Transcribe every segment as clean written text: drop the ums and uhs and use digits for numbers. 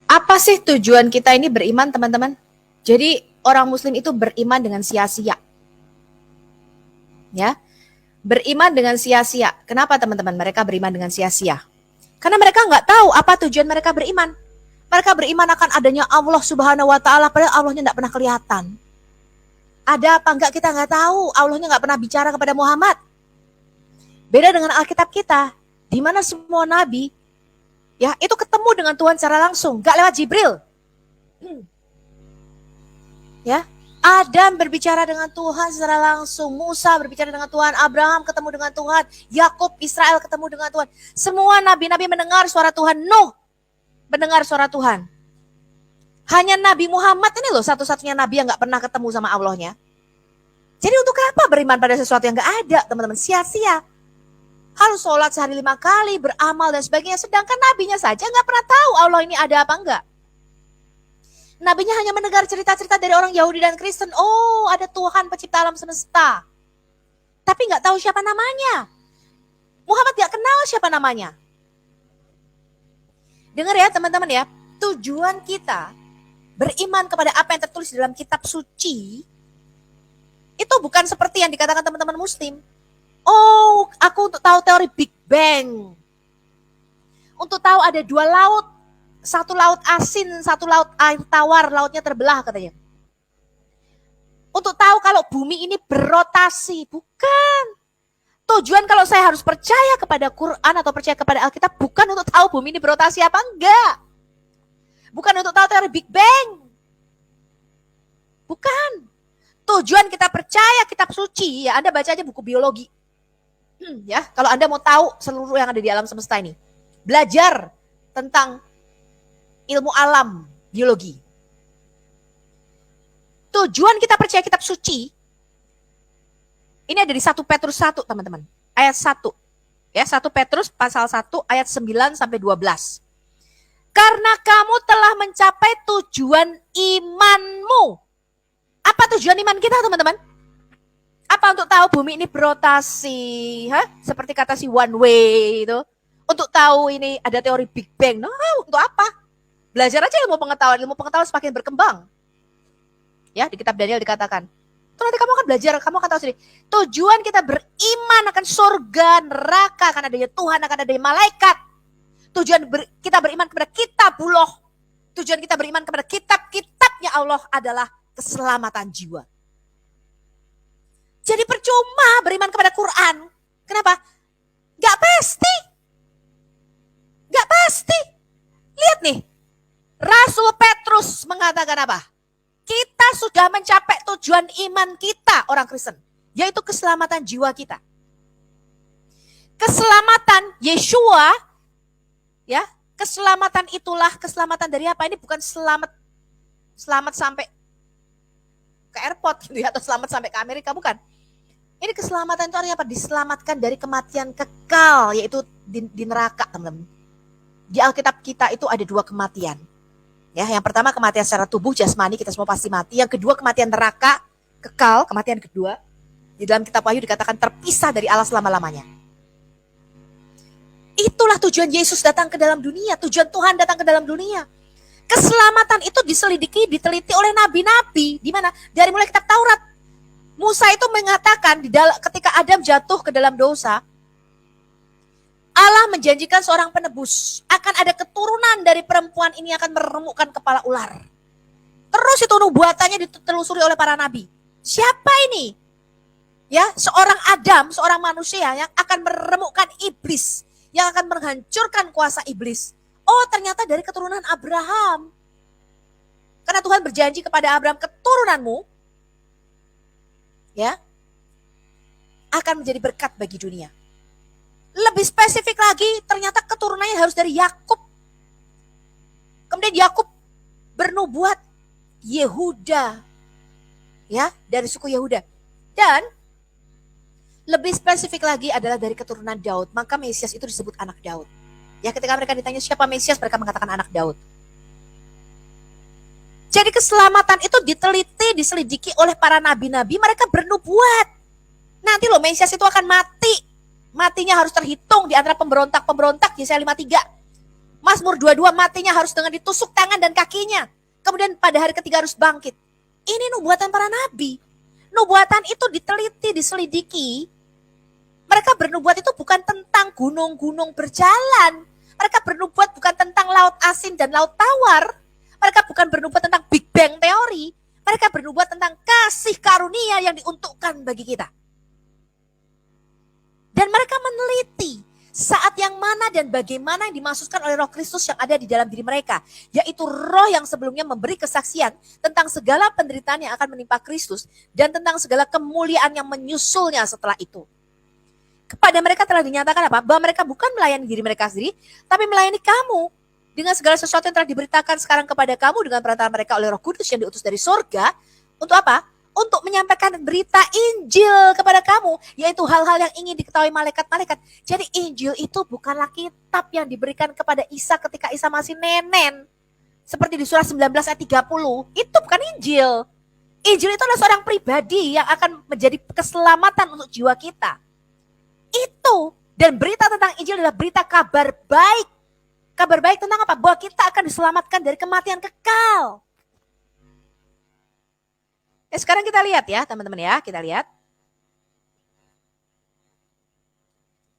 Apa sih tujuan kita ini beriman, teman-teman? Jadi orang muslim itu beriman dengan sia-sia. Ya, beriman dengan sia-sia. Kenapa teman-teman mereka beriman dengan sia-sia? Karena mereka nggak tahu apa tujuan mereka beriman. Mereka beriman akan adanya Allah Subhanahu wa Ta'ala, padahal Allahnya nggak pernah kelihatan. Ada apa enggak kita nggak tahu. Allahnya nggak pernah bicara kepada Muhammad. Beda dengan Alkitab kita, di mana semua nabi ya itu ketemu dengan Tuhan secara langsung, nggak lewat Jibril. Ya, Adam berbicara dengan Tuhan secara langsung, Musa berbicara dengan Tuhan, Abraham ketemu dengan Tuhan, Yakub, Israel ketemu dengan Tuhan. Semua nabi-nabi mendengar suara Tuhan. Nuh mendengar suara Tuhan. Hanya Nabi Muhammad ini loh satu-satunya nabi yang nggak pernah ketemu sama Allahnya. Jadi untuk apa beriman pada sesuatu yang nggak ada, teman-teman? Sia-sia. Harus sholat sehari 5 kali, beramal dan sebagainya. Sedangkan nabinya saja nggak pernah tahu Allah ini ada apa enggak. Nabinya hanya mendengar cerita-cerita dari orang Yahudi dan Kristen. Oh, ada Tuhan pencipta alam semesta. Tapi nggak tahu siapa namanya. Muhammad nggak kenal siapa namanya. Dengar ya teman-teman ya, tujuan kita beriman kepada apa yang tertulis dalam kitab suci, itu bukan seperti yang dikatakan teman-teman muslim. Oh, aku untuk tahu teori Big Bang. Untuk tahu ada 2 laut. Satu laut asin, satu laut air tawar, lautnya terbelah katanya. Untuk tahu kalau bumi ini berotasi. Bukan. Tujuan kalau saya harus percaya kepada Quran atau percaya kepada Alkitab bukan untuk tahu bumi ini berotasi apa enggak. Bukan untuk tahu teori Big Bang. Bukan. Tujuan kita percaya kitab suci, ya Anda baca aja buku biologi. Ya, kalau Anda mau tahu seluruh yang ada di alam semesta ini. Belajar tentang ilmu alam, biologi. Tujuan kita percaya kitab suci, ini ada di 1 Petrus 1, teman-teman. Ayat 1. Ya, 1 Petrus pasal 1 ayat 9 sampai 12. Karena kamu telah mencapai tujuan imanmu. Apa tujuan iman kita, teman-teman? Apa untuk tahu bumi ini berotasi? Seperti kata si one way itu. Untuk tahu ini ada teori Big Bang. No, untuk apa? Belajar aja ilmu pengetahuan. Ilmu pengetahuan semakin berkembang. Ya, di kitab Daniel dikatakan. Itu nanti kamu akan belajar, kamu akan tahu sendiri. Tujuan kita beriman akan surga, neraka, akan adanya Tuhan, akan adanya malaikat. Tujuan kita beriman kepada kitabullah. Tujuan kita beriman kepada kitab-kitabnya Allah adalah keselamatan jiwa. Jadi percuma beriman kepada Quran. Kenapa? Gak pasti. Gak pasti. Lihat nih. Rasul Petrus mengatakan apa? Kita sudah mencapai tujuan iman kita orang Kristen. Yaitu keselamatan jiwa kita. Keselamatan Yeshua. Ya, keselamatan itulah keselamatan dari apa? Ini bukan selamat sampai ke airport gitu ya, atau selamat sampai ke Amerika, bukan. Ini keselamatan itu artinya apa? Diselamatkan dari kematian kekal, yaitu di neraka, teman-teman. Di Alkitab kita itu ada 2 kematian. Ya, yang pertama kematian secara tubuh jasmani, kita semua pasti mati. Yang kedua kematian neraka, kekal, kematian kedua. Di dalam kitab Wahyu dikatakan terpisah dari Allah selama-lamanya. Itulah tujuan Yesus datang ke dalam dunia, tujuan Tuhan datang ke dalam dunia. Keselamatan itu diselidiki, diteliti oleh nabi-nabi. Di mana? Dari mulai kitab Taurat. Musa itu mengatakan ketika Adam jatuh ke dalam dosa, Allah menjanjikan seorang penebus. Akan ada keturunan dari perempuan ini akan meremukkan kepala ular. Terus itu nubuatannya ditelusuri oleh para nabi. Siapa ini? Ya, seorang Adam, seorang manusia yang akan meremukkan iblis. Yang akan menghancurkan kuasa iblis. Oh, ternyata dari keturunan Abraham. Karena Tuhan berjanji kepada Abraham, keturunanmu ya akan menjadi berkat bagi dunia. Lebih spesifik lagi, ternyata keturunannya harus dari Yakub. Kemudian Yakub bernubuat Yehuda. Ya, dari suku Yehuda. Dan lebih spesifik lagi adalah dari keturunan Daud. Maka Mesias itu disebut anak Daud. Ya, ketika mereka ditanya siapa Mesias, mereka mengatakan anak Daud. Jadi keselamatan itu diteliti, diselidiki oleh para nabi-nabi. Mereka bernubuat. Nanti loh Mesias itu akan mati. Matinya harus terhitung di antara pemberontak-pemberontak, Yesaya 53. Mazmur 22 matinya harus dengan ditusuk tangan dan kakinya. Kemudian pada hari ketiga harus bangkit. Ini nubuatan para nabi. Nubuatan itu diteliti, diselidiki. Mereka bernubuat itu bukan tentang gunung-gunung berjalan. Mereka bernubuat bukan tentang laut asin dan laut tawar. Mereka bukan bernubuat tentang Big Bang teori. Mereka bernubuat tentang kasih karunia yang diuntukkan bagi kita. Dan mereka meneliti saat yang mana dan bagaimana yang dimaksudkan oleh Roh Kristus yang ada di dalam diri mereka. Yaitu roh yang sebelumnya memberi kesaksian tentang segala penderitaan yang akan menimpa Kristus dan tentang segala kemuliaan yang menyusulnya setelah itu. Kepada mereka telah dinyatakan apa? Bahwa mereka bukan melayani diri mereka sendiri, tapi melayani kamu. Dengan segala sesuatu yang telah diberitakan sekarang kepada kamu dengan perantara mereka oleh Roh Kudus yang diutus dari sorga. Untuk apa? Untuk menyampaikan berita Injil kepada kamu, yaitu hal-hal yang ingin diketahui malaikat-malaikat. Jadi Injil itu bukanlah kitab yang diberikan kepada Isa ketika Isa masih nenen. Seperti di surah 19 ayat 30, itu bukan Injil. Injil itu adalah seorang pribadi yang akan menjadi keselamatan untuk jiwa kita. Itu, dan berita tentang Injil adalah berita kabar baik. Kabar baik tentang apa? Bahwa kita akan diselamatkan dari kematian kekal. Sekarang kita lihat ya teman-teman ya, kita lihat.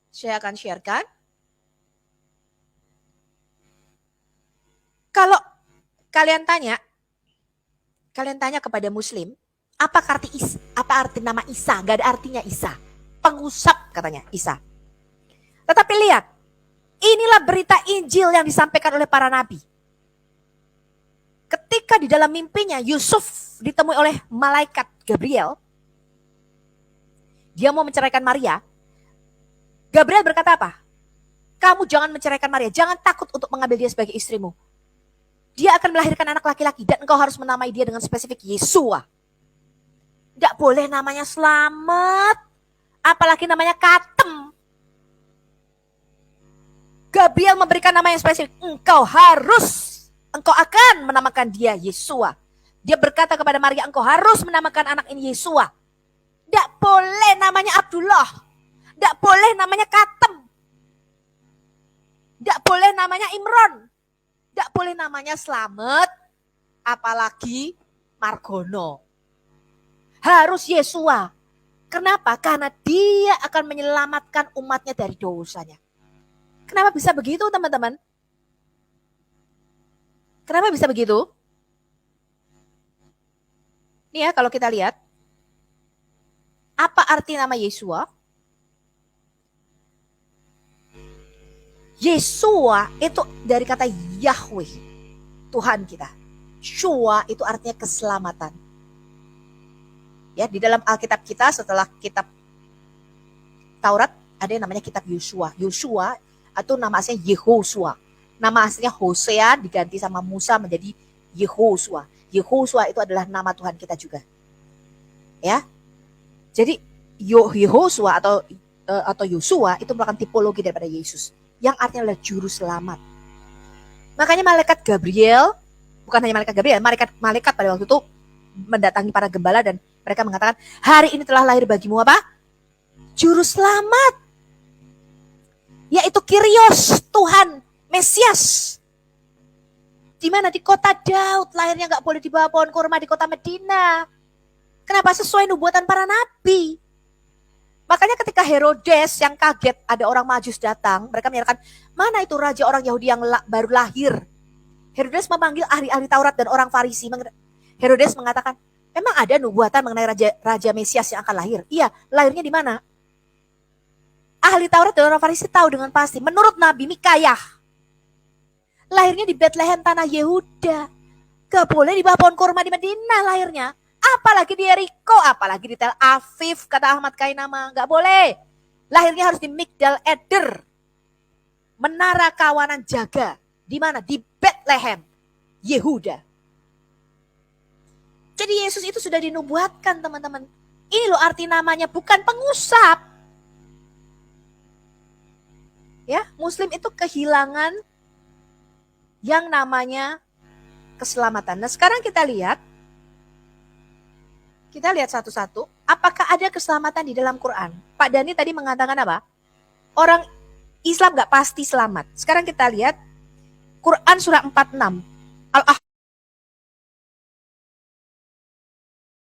Saya akan sharekan. Kalau kalian tanya kepada Muslim, apa arti nama Isa? Gak ada artinya Isa. Pengusap katanya Isa. Tetapi lihat, inilah berita Injil yang disampaikan oleh para nabi. Ketika di dalam mimpinya Yusuf ditemui oleh malaikat Gabriel, dia mau menceraikan Maria. Gabriel berkata apa? Kamu jangan menceraikan Maria, jangan takut untuk mengambil dia sebagai istrimu. Dia akan melahirkan anak laki-laki dan engkau harus menamai dia dengan spesifik Yesua. Tidak boleh namanya Selamat, apalagi namanya Katem. Gabriel memberikan nama yang spesifik. Engkau akan menamakan dia Yesua. Dia berkata kepada Maria, engkau harus menamakan anak ini Yesua. Tidak boleh namanya Abdullah. Tidak boleh namanya Katem. Tidak boleh namanya Imron. Tidak boleh namanya Slamet. Apalagi Margono. Harus Yesua. Kenapa? Karena dia akan menyelamatkan umatnya dari dosanya. Kenapa bisa begitu teman-teman? Kenapa bisa begitu? Nih ya kalau kita lihat. Apa arti nama Yesua? Yesua itu dari kata Yahweh. Tuhan kita. Shua itu artinya keselamatan. Ya, di dalam Alkitab kita setelah kitab Taurat ada yang namanya kitab Yosua. Yosua atau nama aslinya Yehosua. Nama aslinya Hosea diganti sama Musa menjadi Yehosua. Yehosua itu adalah nama Tuhan kita juga. Ya. Jadi Yehosua atau Yosua itu merupakan tipologi daripada Yesus yang artinya adalah juru selamat. Makanya malaikat Gabriel, bukan hanya malaikat Gabriel, malaikat pada waktu itu mendatangi para gembala dan mereka mengatakan, hari ini telah lahir bagimu apa? Juru selamat. Yaitu Kyrios, Tuhan, Mesias. Di mana? Di kota Daud, lahirnya gak boleh di bawah pohon kurma di kota Medina. Kenapa? Sesuai nubuatan para nabi. Makanya ketika Herodes yang kaget ada orang Majus datang, mereka menyatakan, mana itu raja orang Yahudi yang baru lahir? Herodes memanggil ahli-ahli Taurat dan orang Farisi. Herodes mengatakan, memang ada nubuatan mengenai raja Mesias yang akan lahir? Iya, lahirnya di mana? Ahli Taurat dan orang Farisi tahu dengan pasti. Menurut Nabi Mikayah, lahirnya di Bethlehem tanah Yehuda. Gak boleh di bawah pohon kurma di Madinah lahirnya. Apalagi di Yeriko, apalagi di Tel Aviv, kata Ahmad Kainama. Gak boleh. Lahirnya harus di Migdal Eder. Menara kawanan jaga. Di mana? Di Bethlehem, Yehuda. Jadi Yesus itu sudah dinubuatkan teman-teman. Ini loh arti namanya, bukan pengusap. Ya, Muslim itu kehilangan yang namanya keselamatan. Nah sekarang kita lihat satu-satu. Apakah ada keselamatan di dalam Quran? Pak Dani tadi mengatakan apa? Orang Islam gak pasti selamat. Sekarang kita lihat Quran surah 46. Al-Ahqaf